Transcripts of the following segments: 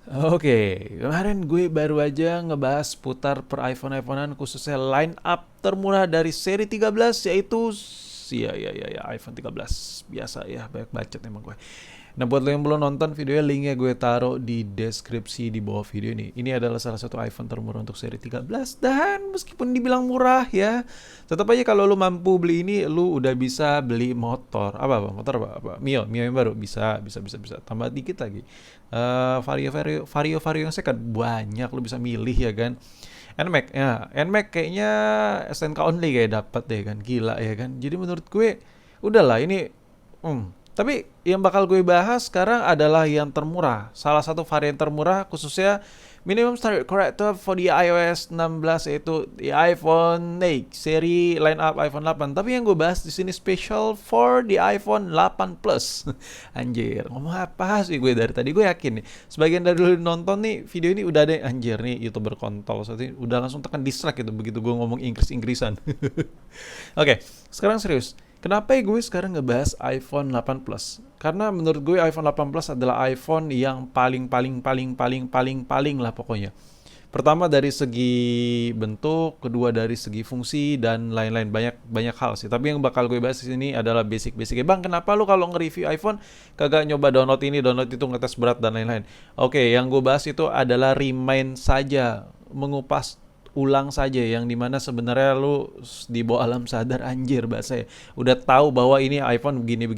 Oke, kemarin gue baru aja ngebahas putar per iPhone-iPhonean khususnya line up termurah dari seri 13 yaitu ya iPhone 13. Biasa ya, banyak bacot emang gue. Nah, buat lo yang belum nonton videonya, linknya gue taruh di deskripsi di bawah video ini. Ini adalah salah satu iPhone termurah untuk seri 13 dan meskipun dibilang murah ya, tetap aja kalau lu mampu beli ini, lu udah bisa beli motor. Apa motor apa? Mio yang baru bisa. Tambah dikit lagi. Vario yang second banyak lu bisa milih ya kan. NMAX ya, NMAX kayaknya SNK only kayak dapat deh kan, gila ya kan. Jadi menurut gue udahlah ini. Tapi yang bakal gue bahas sekarang adalah yang termurah. Salah satu varian termurah khususnya minimum standard corrector for the iOS 16 yaitu di iPhone 8 seri line up iPhone 8. Tapi yang gue bahas di sini special for the iPhone 8 Plus. Anjir, ngomong apa sih gue dari tadi? Gue yakin nih, sebagian dari lu nonton nih video ini udah ada anjir nih YouTuber kontol. Soalnya udah langsung tekan dislike gitu begitu gue ngomong Inggris-Inggrisan. Oke, sekarang serius. Kenapa ya gue sekarang ngebahas iPhone 8 Plus? Karena menurut gue iPhone 8 Plus adalah iPhone yang paling lah pokoknya. Pertama dari segi bentuk, kedua dari segi fungsi dan lain-lain banyak banyak hal sih. Tapi yang bakal gue bahas di sini adalah basic-basicnya. Bang, kenapa lu kalau nge-review iPhone kagak nyoba download ini, download itu, ngetes berat dan lain-lain? Oke, yang gue bahas itu adalah remind saja, mengupas ulang saja yang dimana sebenarnya lu di bawah alam sadar anjir bahasa ya udah tahu bahwa ini iPhone begini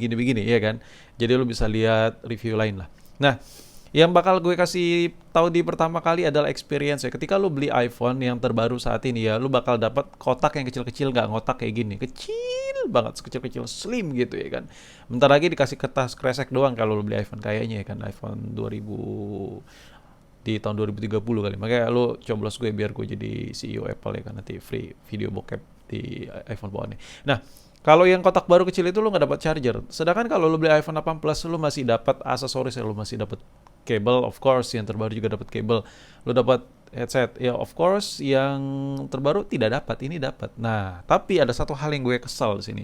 ya kan, jadi lu bisa lihat review lain lah. Nah, yang bakal gue kasih tahu di pertama kali adalah experience ya. Ketika lu beli iPhone yang terbaru saat ini ya, lu bakal dapat kotak yang kecil-kecil, nggak ngotak kayak gini, kecil banget, kecil-kecil slim gitu ya kan. Bentar lagi dikasih kertas kresek doang kalau lu beli iPhone kayaknya ya kan, iPhone 2000 di tahun 2030 kali. Makanya lu coblos gue biar gue jadi CEO Apple ya kan, nanti free video bokep di iPhone bawahnya. Nah, kalau yang kotak baru kecil itu lu nggak dapat charger. Sedangkan kalau lu beli iPhone 8 Plus lu masih dapat aksesoris ya, lu masih dapat kabel, of course yang terbaru juga dapat kabel. Lu dapat headset ya, of course yang terbaru tidak dapat, ini dapat. Nah, tapi ada satu hal yang gue kesal di sini.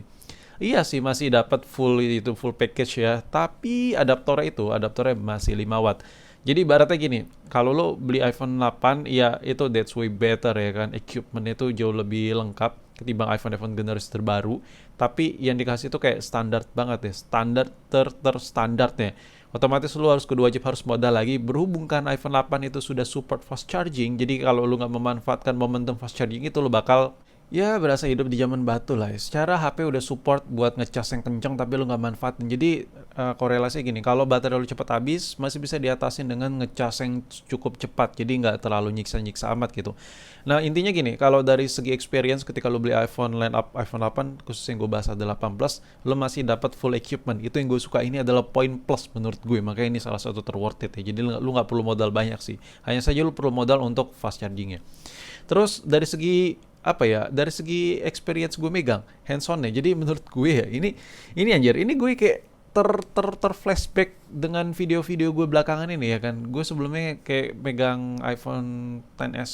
Iya sih masih dapat full package ya, tapi adaptornya masih 5 watt. Jadi ibaratnya gini, kalau lo beli iPhone 8 ya itu that's way better ya kan. Equipment itu jauh lebih lengkap ketimbang iPhone generasi terbaru, tapi yang dikasih itu kayak standar banget ya, standar standarnya. Otomatis lo harus kedua wajib harus modal lagi, berhubung kan iPhone 8 itu sudah support fast charging. Jadi kalau lo nggak memanfaatkan momentum fast charging itu lo bakal ya berasa hidup di zaman batu lah ya. Secara HP udah support buat ngecas yang kenceng tapi lu nggak manfaatin. Jadi korelasinya gini, kalau baterai lu cepat habis masih bisa diatasin dengan ngecas yang cukup cepat. Jadi nggak terlalu nyiksa-nyiksa amat gitu. Nah intinya gini, kalau dari segi experience ketika lu beli iPhone line up iPhone 8 khusus yang gue bahas adalah 8 Plus, lu masih dapat full equipment. Itu yang gue suka, ini adalah poin plus menurut gue. Makanya ini salah satu terworth it ya. Jadi lu nggak perlu modal banyak sih. Hanya saja lu perlu modal untuk fast chargingnya. Terus dari segi apa ya, dari segi experience gue megang hands on ya, jadi menurut gue ya ini anjir, ini gue kayak ter flashback dengan video-video gue belakangan ini ya kan. Gue sebelumnya kayak megang iPhone XS,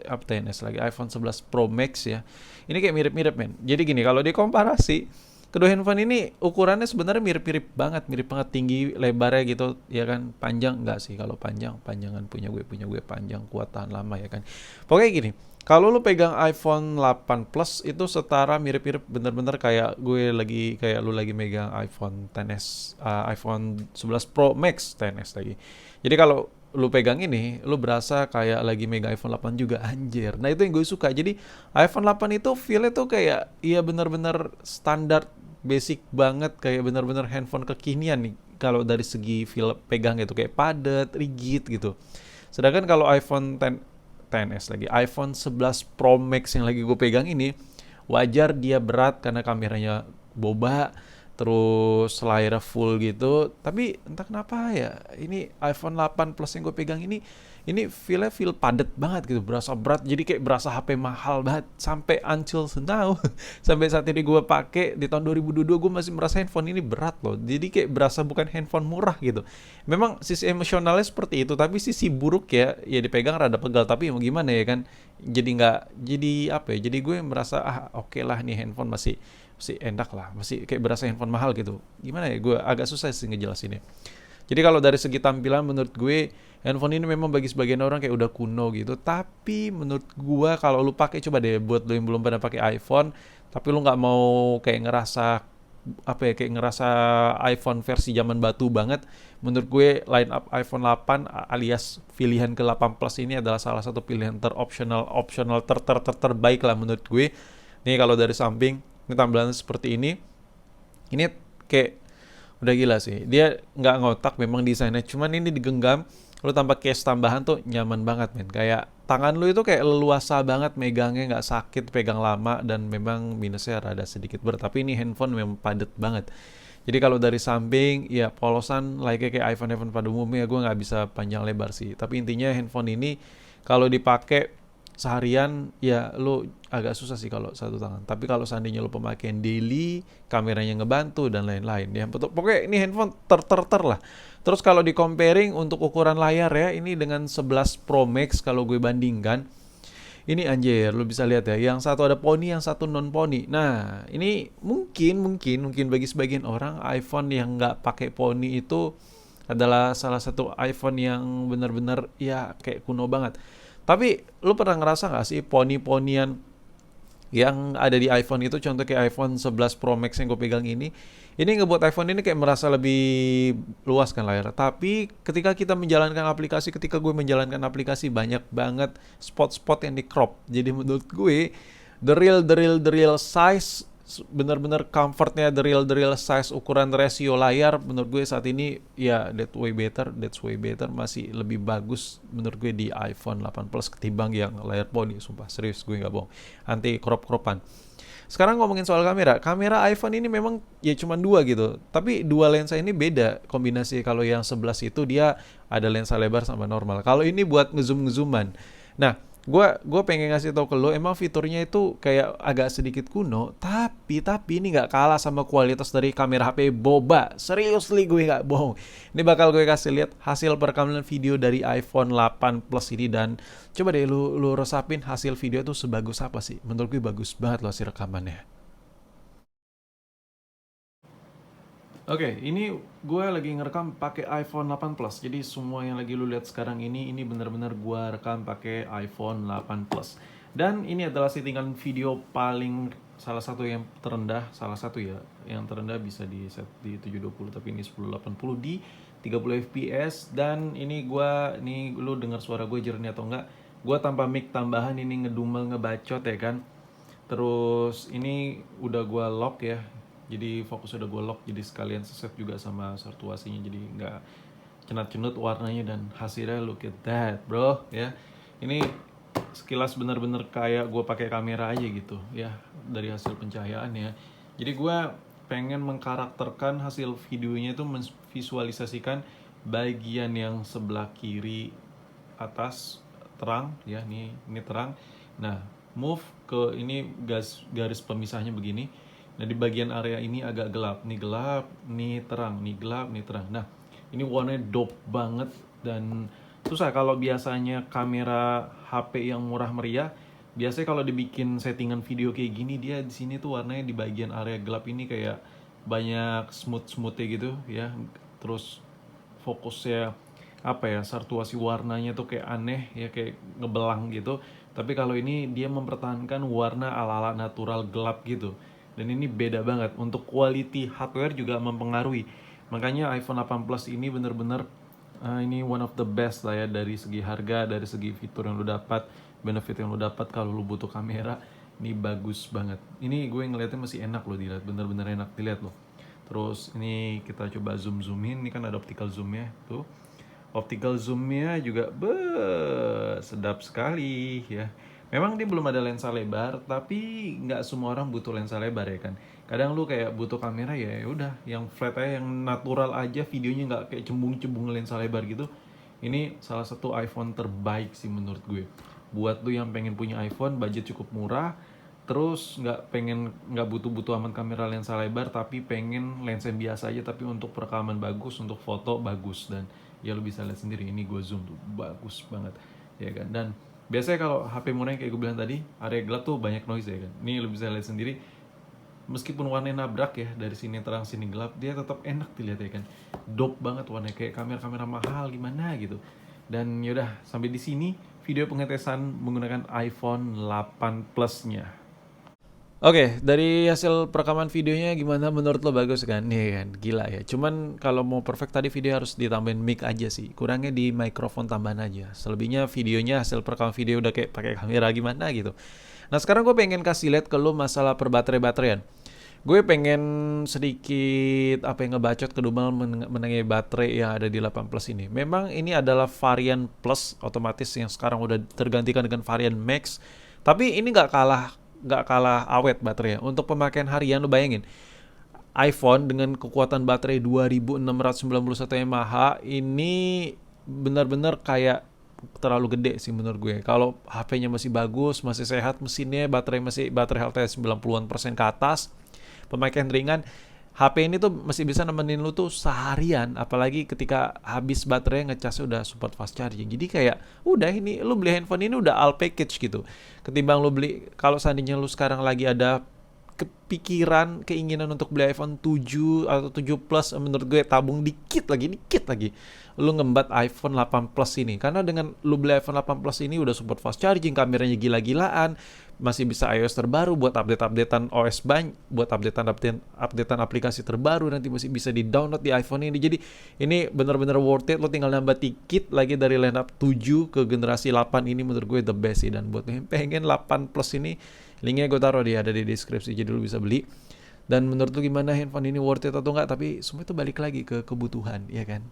apa XS lagi, iPhone 11 Pro Max ya. Ini kayak mirip-mirip men. Jadi gini, kalau dikomparasi kedua handphone ini ukurannya sebenarnya mirip banget, tinggi lebarnya gitu ya kan. Panjang enggak sih, kalau panjangan punya gue panjang, kuat tahan lama ya kan. Pokoknya gini, kalau lu pegang iPhone 8 Plus itu setara mirip-mirip bener-bener kayak gue lagi, kayak lu lagi megang iPhone XS, iPhone 11 Pro Max XS lagi. Jadi kalau lu pegang ini, lu berasa kayak lagi megang iPhone 8 juga anjir. Nah itu yang gue suka. Jadi iPhone 8 itu feel-nya tuh kayak iya bener-bener standar basic banget, kayak bener-bener handphone kekinian nih. Kalau dari segi feel pegang gitu, kayak padat, rigid gitu. Sedangkan kalau iPhone 10, XS lagi, iPhone 11 Pro Max yang lagi gue pegang ini, wajar dia berat karena kameranya boba, terus layar full gitu. Tapi entah kenapa ya, ini iPhone 8 Plus yang gue pegang ini feel padet banget gitu, berasa berat, jadi kayak berasa HP mahal banget sampai until now. Sampai saat ini gue pakai di tahun 2022 gue masih merasa handphone ini berat loh, jadi kayak berasa bukan handphone murah gitu. Memang sisi emosionalnya seperti itu, tapi sisi buruk ya dipegang rada pegal, tapi mau gimana ya kan, jadi nggak, jadi apa ya, jadi gue merasa oke lah nih handphone masih masih enak lah, masih kayak berasa handphone mahal gitu. Gimana ya, gue agak susah sih ngejelasinnya. Jadi kalau dari segi tampilan menurut gue handphone ini memang bagi sebagian orang kayak udah kuno gitu. Tapi menurut gue kalau lu pakai, coba deh buat lu yang belum pernah pakai iPhone, tapi lu nggak mau kayak ngerasa apa ya, kayak ngerasa iPhone versi zaman batu banget. Menurut gue line up iPhone 8 alias pilihan ke 8 Plus ini adalah salah satu pilihan optional terbaik lah menurut gue. Nih kalau dari samping ini tampilannya seperti ini kayak udah gila sih. Dia nggak ngotak memang desainnya, cuman ini digenggam, lu tambah case tambahan tuh nyaman banget men. Kayak tangan lu itu kayak leluasa banget megangnya, nggak sakit pegang lama, dan memang minusnya rada sedikit berat. Tapi ini handphone memang padat banget. Jadi kalau dari samping ya polosan kayak iPhone pada umumnya, gue nggak bisa panjang lebar sih. Tapi intinya handphone ini kalau dipakai seharian ya lu agak susah sih kalau satu tangan. Tapi kalau seandainya lu pemakaian daily, kameranya ngebantu dan lain-lain ya. Pokoknya ini handphone ter lah. Terus kalau di comparing untuk ukuran layar ya, ini dengan 11 Pro Max kalau gue bandingkan, ini anjir, lu bisa lihat ya, yang satu ada poni, yang satu non poni. Nah, ini mungkin bagi sebagian orang iPhone yang nggak pakai poni itu adalah salah satu iPhone yang benar-benar ya kayak kuno banget. Tapi lu pernah ngerasa nggak sih poni-ponian yang ada di iPhone itu, contoh kayak iPhone 11 Pro Max yang gue pegang ini ngebuat iPhone ini kayak merasa lebih luas kan layar. Tapi ketika kita menjalankan aplikasi, ketika gue menjalankan aplikasi, banyak banget spot-spot yang di crop. Jadi menurut gue the real size, bener-bener comfortnya, the real size, ukuran rasio layar menurut gue saat ini ya that's way better, masih lebih bagus menurut gue di iPhone 8 Plus ketimbang yang layar poni. Sumpah serius, gue nggak bohong, anti crop-cropan. Sekarang ngomongin soal kamera iPhone ini memang ya cuma dua gitu, tapi dua lensa ini beda kombinasi. Kalau yang 11 itu dia ada lensa lebar sama normal, kalau ini buat ngezoom-ngezooman. Nah, gue pengen ngasih tau ke lo, emang fiturnya itu kayak agak sedikit kuno, tapi ini nggak kalah sama kualitas dari kamera HP boba. Seriously, gue nggak bohong. Ini bakal gue kasih lihat hasil perekaman video dari iPhone 8 Plus ini, dan coba deh lu resapin hasil video itu sebagus apa sih. Menurut gue bagus banget loh hasil rekamannya. Oke, ini gue lagi ngerekam pakai iPhone 8 Plus. Jadi semua yang lagi lu lihat sekarang ini benar-benar gue rekam pakai iPhone 8 Plus. Dan ini adalah settingan video paling salah satu yang terendah, salah satu ya, yang terendah bisa di set di 720, tapi ini 1080 di 30 fps. Dan ini lu dengar suara gue jernih atau enggak? Gue tanpa mic tambahan, ini ngedumel ngebacot ya kan. Terus ini udah gue lock ya, jadi fokus udah gue lock, jadi sekalian set juga sama satuasinya, jadi nggak cenat-cenut warnanya, dan hasilnya look at that bro ya. Ini sekilas bener-bener kayak gue pakai kamera aja gitu ya, dari hasil pencahayaan ya. Jadi gue pengen mengkarakterkan hasil videonya itu, memvisualisasikan bagian yang sebelah kiri atas terang ya, ini terang. Nah, move ke ini garis pemisahnya begini. Nah, di bagian area ini agak gelap, nih terang, nih gelap, nih terang. Nah, ini warnanya dope banget, dan susah kalau biasanya kamera HP yang murah meriah. Biasanya kalau dibikin settingan video kayak gini, dia di sini tuh warnanya di bagian area gelap ini kayak banyak smoothnya gitu ya. Terus fokusnya apa ya, satuasi warnanya tuh kayak aneh ya, kayak ngebelang gitu. Tapi kalau ini dia mempertahankan warna ala-ala natural gelap gitu. Dan ini beda banget. Untuk quality hardware juga mempengaruhi. Makanya iPhone 8 Plus ini bener-bener ini one of the best lah ya, dari segi harga, dari segi fitur yang lu dapat, benefit yang lu dapat kalau lu butuh kamera. Ini bagus banget. Ini gue ngeliatnya masih enak loh dilihat, bener-bener enak dilihat loh. Terus ini kita coba zoom-zoomin, ini kan ada optical zoom-nya tuh. Optical zoom-nya juga sedap sekali ya. Memang dia belum ada lensa lebar, tapi nggak semua orang butuh lensa lebar ya kan. Kadang lu kayak butuh kamera ya udah yang flat aja, yang natural aja, videonya nggak kayak cembung-cembung lensa lebar gitu. Ini salah satu iPhone terbaik sih menurut gue. Buat lu yang pengen punya iPhone, budget cukup murah, terus nggak butuh-butuh amat kamera lensa lebar, tapi pengen lensa yang biasa aja tapi untuk perekaman bagus, untuk foto bagus. Dan ya lu bisa lihat sendiri, ini gue zoom tuh bagus banget ya kan. Dan biasanya kalau HP murah kayak gue bilang tadi, area gelap tuh banyak noise ya kan. Ini lu bisa lihat sendiri, meskipun warnanya nabrak ya, dari sini terang sini gelap, dia tetap enak dilihat ya kan. Dope banget warnanya, kayak kamera-kamera mahal gimana gitu. Dan yaudah, sampai di sini video pengetesan menggunakan iPhone 8 Plus-nya. Oke, dari hasil perekaman videonya gimana menurut lo, bagus kan? Nih kan, gila ya. Cuman kalau mau perfect tadi video harus ditambahin mic aja sih. Kurangnya di mikrofon tambahan aja. Selebihnya videonya, hasil perekaman video udah kayak pakai kamera gimana gitu. Nah sekarang gue pengen kasih lihat ke lo masalah perbaterai-bateraian. Gue pengen sedikit apa yang ngebacot kedua mengenai baterai yang ada di 8 Plus ini. Memang ini adalah varian Plus otomatis yang sekarang udah tergantikan dengan varian Max. Tapi ini nggak kalah awet baterainya. Untuk pemakaian harian lo bayangin, iPhone dengan kekuatan baterai 2691 mAh ini benar-benar kayak terlalu gede sih menurut gue. Kalau HP-nya masih bagus, masih sehat mesinnya, baterai health-nya 90% ke atas, pemakaian ringan, HP ini tuh masih bisa nemenin lu tuh seharian, apalagi ketika habis baterai ngecasnya udah support fast charging. Jadi kayak udah, ini lu beli handphone ini udah all package gitu. Ketimbang lu beli, kalau seandainya lu sekarang lagi ada kepikiran, keinginan untuk beli iPhone 7 atau 7 Plus, menurut gue tabung dikit lagi lu ngembat iPhone 8 Plus ini. Karena dengan lu beli iPhone 8 Plus ini udah support fast charging, kameranya gila-gilaan, masih bisa iOS terbaru buat update-updatean OS banyak, buat updatean aplikasi terbaru nanti masih bisa di-download di iPhone ini. Jadi ini benar-benar worth it. Lo tinggal nambah dikit lagi dari lineup 7 ke generasi 8 ini, menurut gue the best sih. Dan buat yang pengen 8 Plus ini, linknya gue taruh ada di deskripsi, jadi lu bisa beli. Dan menurut lu gimana, handphone ini worth it atau enggak? Tapi semua itu balik lagi ke kebutuhan, ya kan?